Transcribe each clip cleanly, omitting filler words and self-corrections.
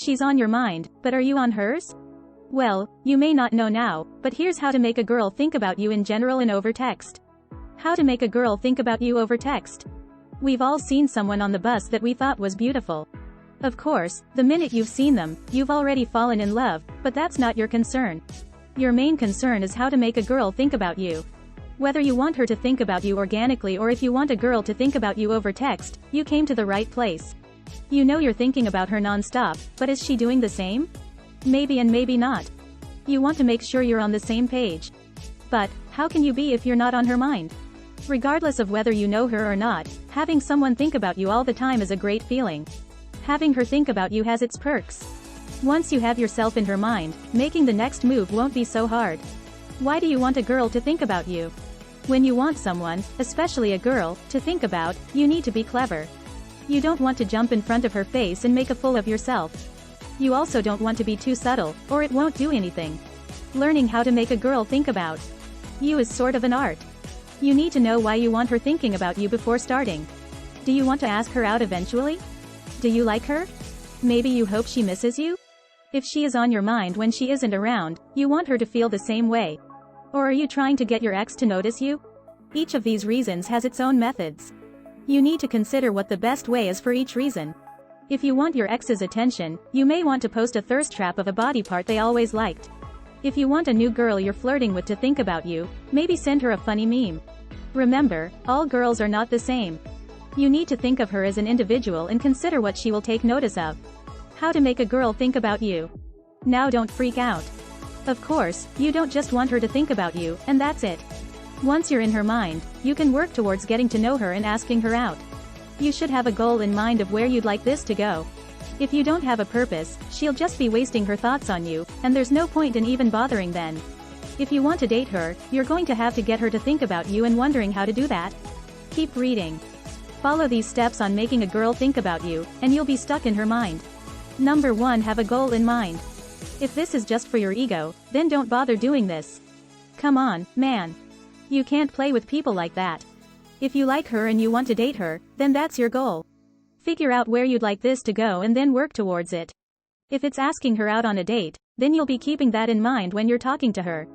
She's on your mind, but are you on hers? Well, you may not know now, but here's how to make a girl think about you in general and over text. How to make a girl think about you over text. We've all seen someone on the bus that we thought was beautiful. Of course, the minute you've seen them, you've already fallen in love, but that's not your concern. Your main concern is how to make a girl think about you. Whether you want her to think about you organically or if you want a girl to think about you over text, you came to the right place. You know you're thinking about her nonstop, but is she doing the same? Maybe and maybe not. You want to make sure you're on the same page. But, how can you be if you're not on her mind? Regardless of whether you know her or not, having someone think about you all the time is a great feeling. Having her think about you has its perks. Once you have yourself in her mind, making the next move won't be so hard. Why do you want a girl to think about you? When you want someone, especially a girl, to think about, you need to be clever. You don't want to jump in front of her face and make a fool of yourself. You also don't want to be too subtle, or it won't do anything. Learning how to make a girl think about you is sort of an art. You need to know why you want her thinking about you before starting. Do you want to ask her out eventually? Do you like her? Maybe you hope she misses you? If she is on your mind when she isn't around, you want her to feel the same way. Or are you trying to get your ex to notice you? Each of these reasons has its own methods. You need to consider what the best way is for each reason. If you want your ex's attention, you may want to post a thirst trap of a body part they always liked. If you want a new girl you're flirting with to think about you, maybe send her a funny meme. Remember, all girls are not the same. You need to think of her as an individual and consider what she will take notice of. How to make a girl think about you. Now don't freak out. Of course, you don't just want her to think about you, and that's it. Once you're in her mind, you can work towards getting to know her and asking her out. You should have a goal in mind of where you'd like this to go. If you don't have a purpose, she'll just be wasting her thoughts on you, and there's no point in even bothering then. If you want to date her, you're going to have to get her to think about you and wondering how to do that. Keep reading. Follow these steps on making a girl think about you, and you'll be stuck in her mind. Number 1. Have a goal in mind. If this is just for your ego, then don't bother doing this. Come on, man. You can't play with people like that. If you like her and you want to date her, then that's your goal. Figure out where you'd like this to go and then work towards it. If it's asking her out on a date, then you'll be keeping that in mind when you're talking to her.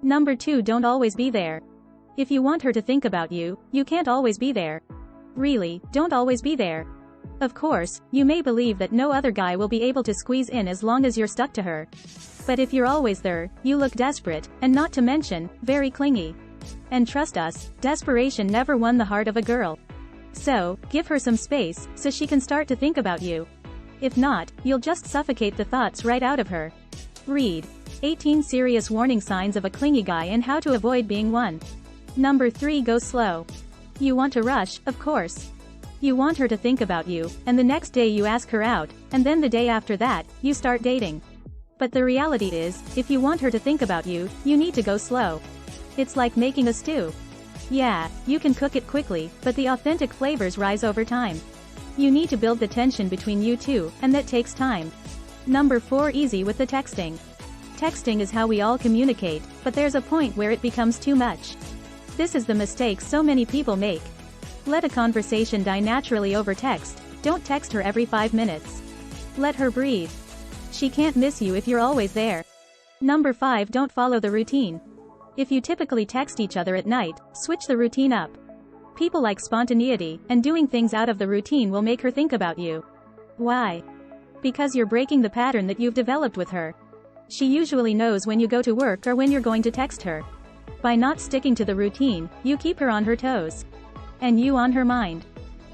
Number 2. Don't always be there. If you want her to think about you, you can't always be there. Really, don't always be there. Of course, you may believe that no other guy will be able to squeeze in as long as you're stuck to her. But if you're always there, you look desperate, and not to mention, very clingy. And trust us, desperation never won the heart of a girl. So, give her some space, so she can start to think about you. If not, you'll just suffocate the thoughts right out of her. Read 18 Serious Warning Signs of a Clingy Guy and How to Avoid Being One. Number 3. Go slow. You want to rush, of course. You want her to think about you, and the next day you ask her out, and then the day after that, you start dating. But the reality is, if you want her to think about you, you need to go slow. It's like making a stew. Yeah, you can cook it quickly, but the authentic flavors rise over time. You need to build the tension between you two, and that takes time. Number 4. Easy with the texting. Texting is how we all communicate, but there's a point where it becomes too much. This is the mistake so many people make. Let a conversation die naturally over text. Don't text her every 5 minutes. Let her breathe. She can't miss you if you're always there. Number 5. Don't follow the routine. If you typically text each other at night, switch the routine up. People like spontaneity, and doing things out of the routine will make her think about you. Why? Because you're breaking the pattern that you've developed with her. She usually knows when you go to work or when you're going to text her. By not sticking to the routine, you keep her on her toes. And you on her mind.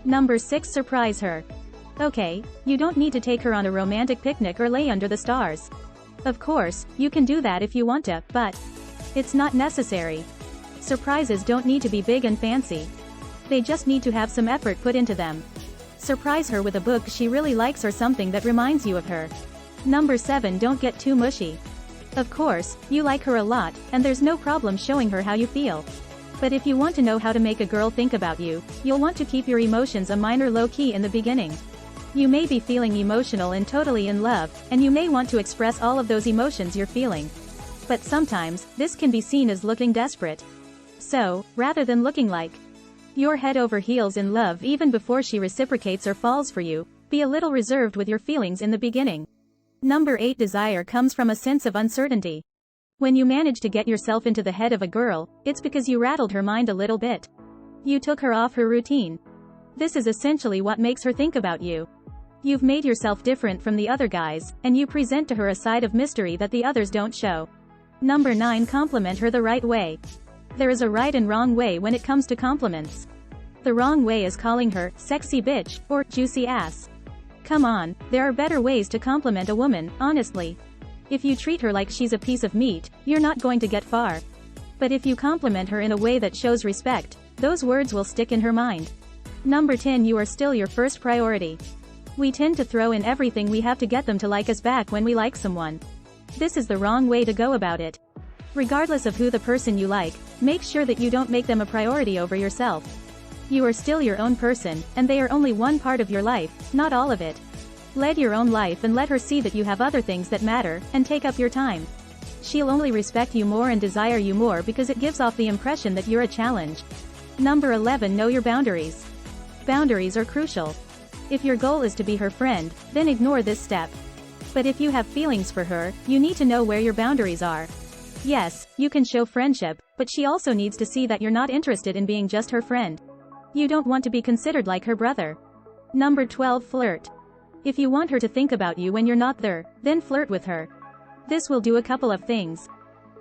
Number 6. Surprise her. Okay, you don't need to take her on a romantic picnic or lay under the stars. Of course, you can do that if you want to, but it's not necessary. Surprises don't need to be big and fancy. They just need to have some effort put into them. Surprise her with a book she really likes or something that reminds you of her. Number 7. Don't get too mushy. Of course, you like her a lot, and there's no problem showing her how you feel. But if you want to know how to make a girl think about you, you'll want to keep your emotions a minor low-key in the beginning. You may be feeling emotional and totally in love, and you may want to express all of those emotions you're feeling. But sometimes, this can be seen as looking desperate. So, rather than looking like you're head over heels in love even before she reciprocates or falls for you, be a little reserved with your feelings in the beginning. Number 8. Desire comes from a sense of uncertainty. When you manage to get yourself into the head of a girl, it's because you rattled her mind a little bit. You took her off her routine. This is essentially what makes her think about you. You've made yourself different from the other guys, and you present to her a side of mystery that the others don't show. Number 9. Compliment her the right way. There is a right and wrong way when it comes to compliments. The wrong way is calling her sexy bitch or juicy ass. Come on, there are better ways to compliment a woman, honestly. If you treat her like she's a piece of meat, you're not going to get far. But if you compliment her in a way that shows respect, those words will stick in her mind. Number 10. You are still your first priority. We tend to throw in everything we have to get them to like us back when we like someone. This is the wrong way to go about it. Regardless of who the person you like, make sure that you don't make them a priority over yourself. You are still your own person, and they are only one part of your life, not all of it. Lead your own life and let her see that you have other things that matter, and take up your time. She'll only respect you more and desire you more because it gives off the impression that you're a challenge. Number 11. Know your boundaries. Boundaries are crucial. If your goal is to be her friend, then ignore this step. But if you have feelings for her, you need to know where your boundaries are. Yes, you can show friendship, but she also needs to see that you're not interested in being just her friend. You don't want to be considered like her brother. Number 12. Flirt. If you want her to think about you when you're not there, then flirt with her. This will do a couple of things.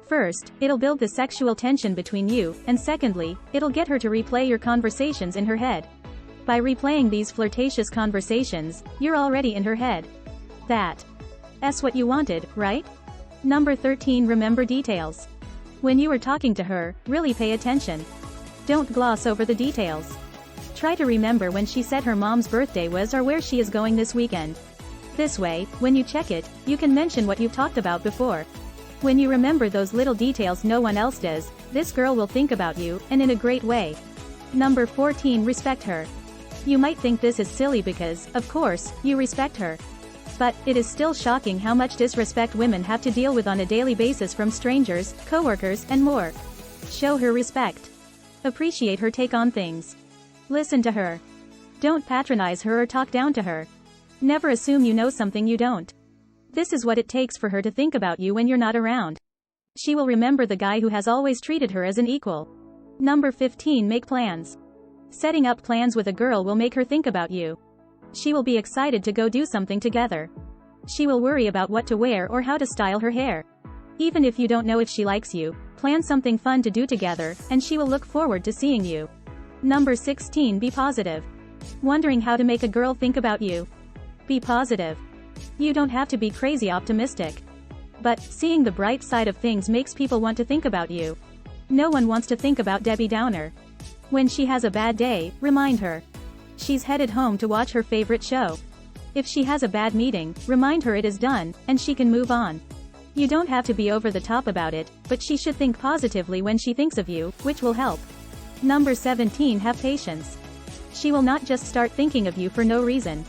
First, it'll build the sexual tension between you, and secondly, it'll get her to replay your conversations in her head. By replaying these flirtatious conversations, you're already in her head. That's what you wanted, right? Number 13. Remember details. When you are talking to her, really pay attention. Don't gloss over the details. Try to remember when she said her mom's birthday was or where she is going this weekend. This way, when you check it, you can mention what you've talked about before. When you remember those little details no one else does, this girl will think about you, and in a great way. Number 14. Respect her. You might think this is silly because, of course, you respect her. But it is still shocking how much disrespect women have to deal with on a daily basis from strangers, coworkers, and more. Show her respect. Appreciate her take on things. Listen to her. Don't patronize her or talk down to her. Never assume you know something you don't. This is what it takes for her to think about you when you're not around. She will remember the guy who has always treated her as an equal. Number 15. Make plans. Setting up plans with a girl will make her think about you. She will be excited to go do something together. She will worry about what to wear or how to style her hair. Even if you don't know if she likes you, plan something fun to do together, and she will look forward to seeing you. Number 16. Be positive. Wondering how to make a girl think about you? Be positive. You don't have to be crazy optimistic. But, seeing the bright side of things makes people want to think about you. No one wants to think about Debbie Downer. When she has a bad day, remind her she's headed home to watch her favorite show. If she has a bad meeting, remind her it is done, and she can move on. You don't have to be over the top about it, but she should think positively when she thinks of you, which will help. Number 17. Have patience. She will not just start thinking of you for no reason.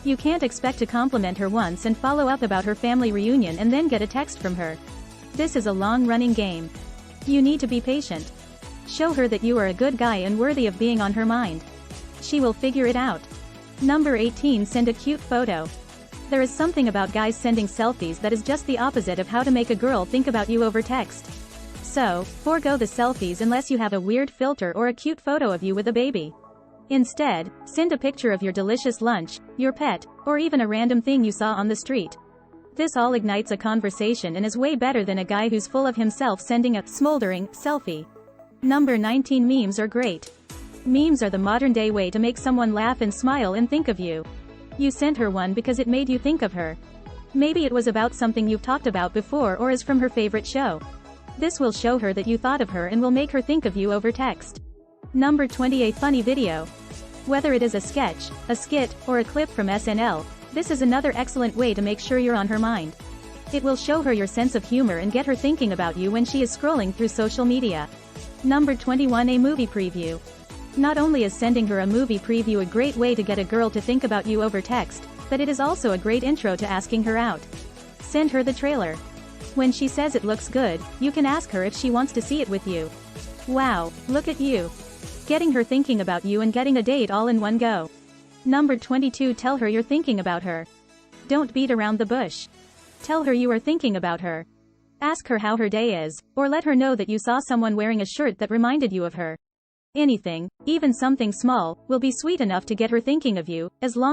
You can't expect to compliment her once and follow up about her family reunion and then get a text from her. This is a long-running game. You need to be patient. Show her that you are a good guy and worthy of being on her mind. She will figure it out. Number 18. Send a cute photo. There is something about guys sending selfies that is just the opposite of how to make a girl think about you over text. So, forego the selfies unless you have a weird filter or a cute photo of you with a baby. Instead, send a picture of your delicious lunch, your pet, or even a random thing you saw on the street. This all ignites a conversation and is way better than a guy who's full of himself sending a smoldering selfie. Number 19. Memes are great. Memes are the modern-day way to make someone laugh and smile and think of you. You sent her one because it made you think of her. Maybe it was about something you've talked about before or is from her favorite show. This will show her that you thought of her and will make her think of you over text. Number 20. A funny video. Whether it is a sketch, a skit, or a clip from SNL, this is another excellent way to make sure you're on her mind. It will show her your sense of humor and get her thinking about you when she is scrolling through social media. Number 21. A movie preview. Not only is sending her a movie preview a great way to get a girl to think about you over text, but it is also a great intro to asking her out. Send her the trailer. When she says it looks good, you can ask her if she wants to see it with you. Wow, look at you. Getting her thinking about you and getting a date all in one go. Number 22. Tell her you're thinking about her. Don't beat around the bush. Tell her you are thinking about her. Ask her how her day is, or let her know that you saw someone wearing a shirt that reminded you of her. Anything, even something small, will be sweet enough to get her thinking of you, as long